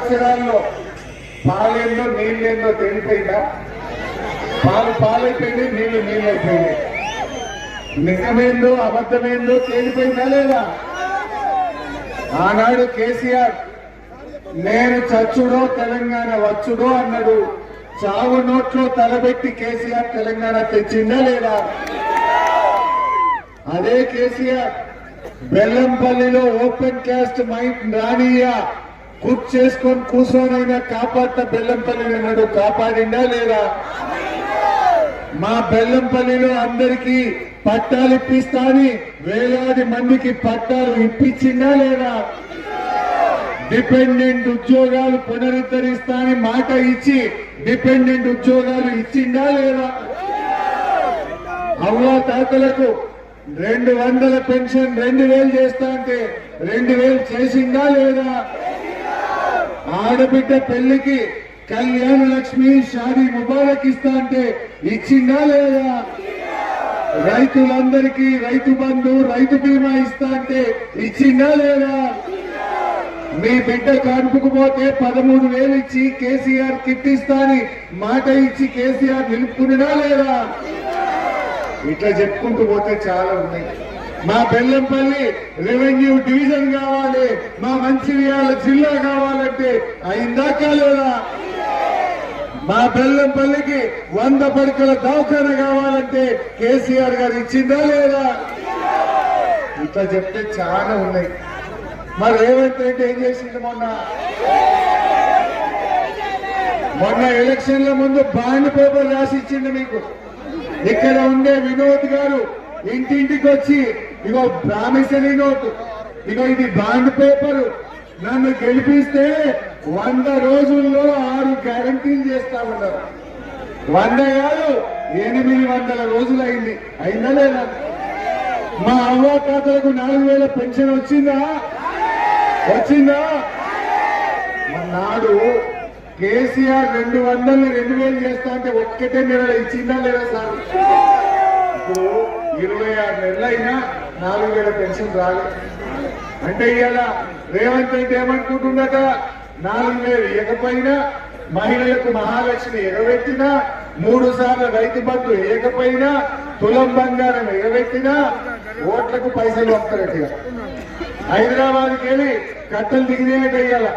సంవత్సరాల్లో పాలేందో నీళ్ళేందో తేలిపోయిందా? పాలు పాలైపోయింది, నీళ్లు నీళ్ళైపోయింది. నిజమేందో అబద్ధమేందో తేలిపోయిందా లేదా? ఆనాడు కేసీఆర్ నేను చచ్చుడో తెలంగాణ వచ్చుడో అన్నాడు. చావు నోట్లో తలబెట్టి కేసీఆర్ తెలంగాణ తెచ్చిందా లేదా? అదే కేసీఆర్ బెల్లంపల్లిలో ఓపెన్ క్యాస్ట్ మైండ్ రానియా చేసుకొని కూర్చోనైనా కాపాడుతా బెల్లంపల్లిని అన్నాడు. కాపాడిందా లేదా? మా బెల్లంపల్లిలో అందరికీ పట్టాలు ఇప్పిస్తా అని వేలాది మందికి పట్టాలు ఇప్పించిందా లేదా? డిపెండెంట్ ఉద్యోగాలు పునరుద్ధరిస్తా అని మాట ఇచ్చి డిపెండెంట్ ఉద్యోగాలు ఇచ్చిందా లేదా? అవ్వ తాతలకు 200 పెన్షన్ 2000 చేస్తా అంటే 2000 చేసిందా లేదా? ఆడబిడ్డ పెళ్లికి కళ్యాణ లక్ష్మి షాదీ ముబారక్ ఇస్తా అంటే ఇచ్చిందా లేదా? రైతులందరికీ రైతు బంధు రైతు బీమా ఇస్తా అంటే ఇచ్చిందా లేదా? మీ బిడ్డ కడుపుకుపోతే 13,000 ఇచ్చి కేసీఆర్ కిట్ ఇస్తా అని మాట ఇచ్చి కేసీఆర్ నిలుపుకున్నా లేదా? ఇట్లా చెప్పుకుంటూ పోతే చాలా ఉన్నాయి. మా బెల్లంపల్లి రెవెన్యూ డివిజన్ కావాలి, మా మంచిర్యాల జిల్లా కావాలంటే అయిందా కాలేదా? మా బెల్లంపల్లికి 100 పడకల దవాఖాన కావాలంటే కేసీఆర్ గారు ఇచ్చిందా లేదా? ఇట్లా చెప్తే చాలా ఉన్నాయి. మరి రేవంత్ రెడ్డి ఏం చేసింది? మొన్న ఎలక్షన్ల ముందు బాండ్ పేపర్ రాసి ఇచ్చింది మీకు. ఇక్కడ ఉండే వినోద్ గారు ఇంటింటికి వచ్చి ఇగో ప్రామిసరీ నోటు, ఇగో ఇది బాండ్ పేపర్, నన్ను గెలిపిస్తే 100 రోజుల్లో 6 గ్యారంటీలు చేస్తా ఉన్నారు. 100 కాదు 800 రోజులు అయింది. అయిందా లేదా? మా అవ్వాతాతలకు 4000 పెన్షన్ వచ్చిందా? వచ్చిందా? నాడు కేసీఆర్ 200 2000 చేస్తా అంటే ఒక్కటే నెల ఇచ్చిందా లేదా సార్? ఇప్పుడు 26 నెలలైనా 4000 పెన్షన్ రాలేదు. అంటే ఇవాళ రేవంత్ రెడ్డి ఏమనుకుంటున్నట? 4000 ఇవ్వకపోయినా, మహిళలకు మహాలక్ష్మి ఎగబెట్టినా, 3 సార్లు రైతు బంధు వేయకపోయినా, తులం బంగారం ఎగబెట్టినా ఓట్లకు పైసలు వస్తారట. హైదరాబాద్కి వెళ్ళి కట్టలు దిగినాయట. ఇవాళ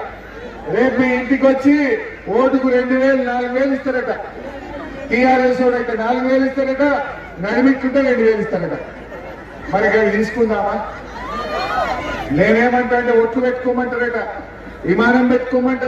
రేపు ఇంటికి వచ్చి ఓటుకు 2000 4000 ఇస్తారట. టీఆర్ఎస్ అయితే 4000 ఇస్తారట, నడిమిట్టుంటే 2000 ఇస్తారట. మరి ఇక్కడ తీసుకుందామా? నేనేమంటా అంటే ఒట్లు పెట్టుకోమంటారట, విమానం పెట్టుకోమంటారు.